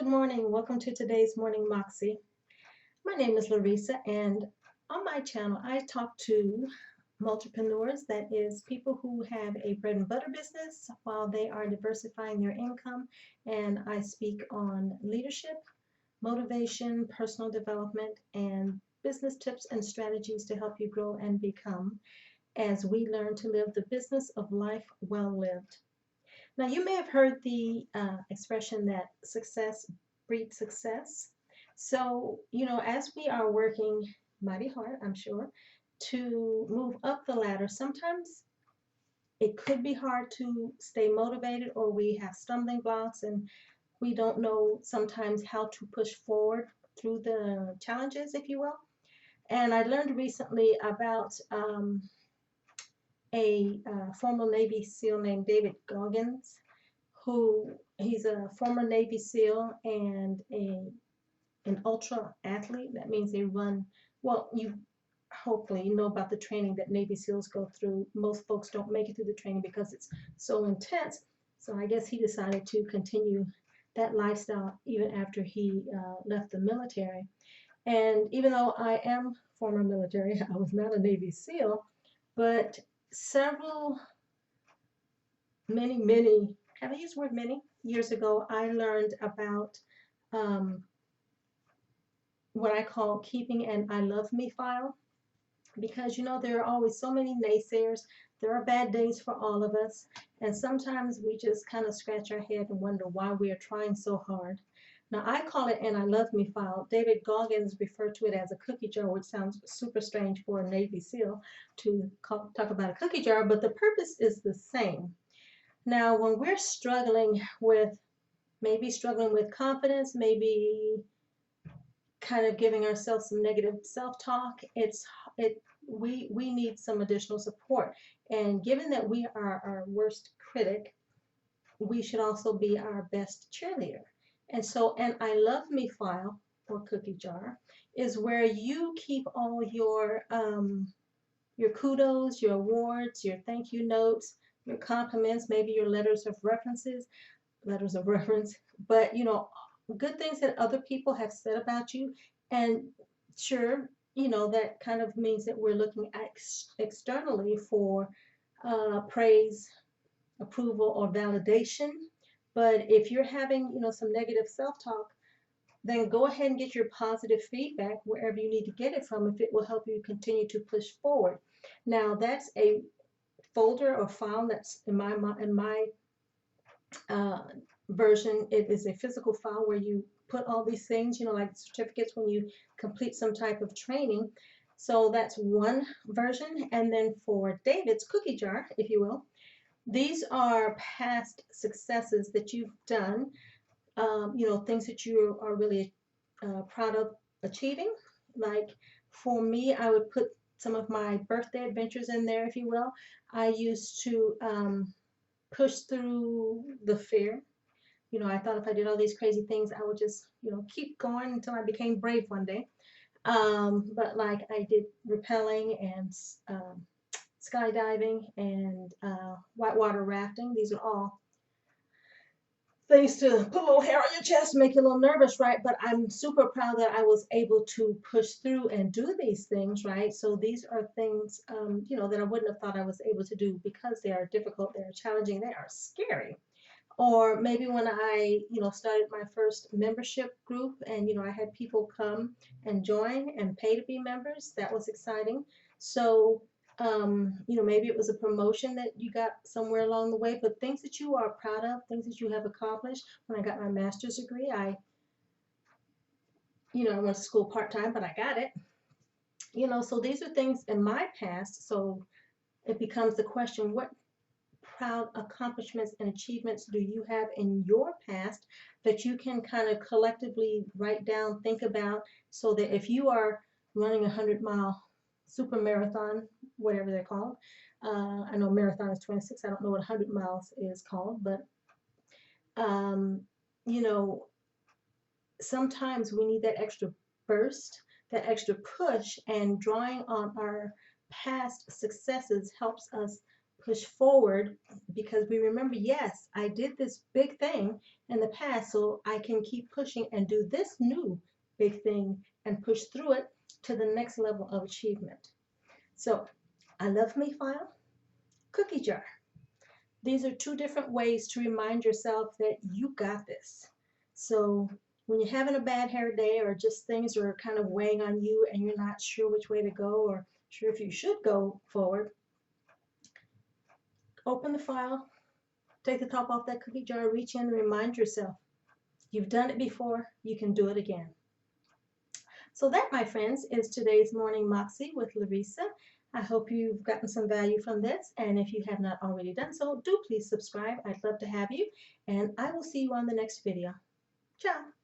Good morning. Welcome to today's Morning Moxie. My name is Larisa, and on my channel, I talk to multipreneurs, that is, people who have a bread and butter business while they are diversifying their income. And I speak on leadership, motivation, personal development, and business tips and strategies to help you grow and become as we learn to live the business of life well lived. Now, you may have heard the expression that success breeds success. So, as we are working mighty hard, I'm sure, to move up the ladder, sometimes it could be hard to stay motivated, or we have stumbling blocks and we don't know sometimes how to push forward through the challenges, if you will. And I learned recently about a former Navy SEAL named David Goggins, who he's a former Navy SEAL and an ultra athlete. That means they run, well, you hopefully you know about the training that Navy SEALs go through. Most folks don't make it through the training because it's so intense. So I guess he decided to continue that lifestyle even after he left the military. And even though I am former military, I was not a Navy SEAL, but several, many, have I used the word many? Years ago, I learned about um, what I call keeping an I love me file, because there are always so many naysayers. There are bad days for all of us, and sometimes we just kind of scratch our head and wonder why we are trying so hard. Now, I call it an I love me file. David Goggins referred to it as a cookie jar, which sounds super strange for a Navy SEAL to talk about a cookie jar, but the purpose is the same. Now, when we're struggling with confidence, maybe kind of giving ourselves some negative self-talk, we need some additional support. And given that we are our worst critic, we should also be our best cheerleader. And so an I love me file or cookie jar is where you keep all your kudos, your awards, your thank you notes, your compliments, maybe your letters of reference, but good things that other people have said about you. And sure, that kind of means that we're looking externally for praise, approval, or validation. But if you're having, some negative self-talk, then go ahead and get your positive feedback wherever you need to get it from, if it will help you continue to push forward. Now, that's a folder or file that's in my uh, version. It is a physical file where you put all these things, like certificates when you complete some type of training. So that's one version. And then for David's cookie jar, if you will, these are past successes that you've done, things that you are really proud of achieving. Like for me, I would put some of my birthday adventures in there, if you will. I used to push through the fear. I thought if I did all these crazy things, I would just, keep going until I became brave one day. But like I did rappelling and skydiving and whitewater rafting. These are all things to put a little hair on your chest, make you a little nervous, right? But I'm super proud that I was able to push through and do these things, right? So these are things, that I wouldn't have thought I was able to do because they are difficult, they are challenging, they are scary. Or maybe when I, started my first membership group, and, I had people come and join and pay to be members. That was exciting. So, maybe it was a promotion that you got somewhere along the way, but things that you are proud of, things that you have accomplished. When I got my master's degree, I went to school part-time, but I got it. So these are things in my past. So it becomes the question, what proud accomplishments and achievements do you have in your past that you can kind of collectively write down, think about, so that if you are running a 100-mile super marathon, whatever they're called, I know marathon is 26. I don't know what 100 miles is called, but um, you know, sometimes we need that extra burst, that extra push, and drawing on our past successes helps us push forward because we remember, yes, I did this big thing in the past, so I can keep pushing and do this new big thing and push through it to the next level of achievement. So I love me file, cookie jar. These are two different ways to remind yourself that you got this. So when you're having a bad hair day or just things are kind of weighing on you and you're not sure which way to go or sure if you should go forward, open the file, take the top off that cookie jar, reach in and remind yourself you've done it before, you can do it again. So that, my friends, is today's Morning Moxie with Larisa. I hope you've gotten some value from this, and if you have not already done so, do please subscribe. I'd love to have you, and I will see you on the next video. Ciao!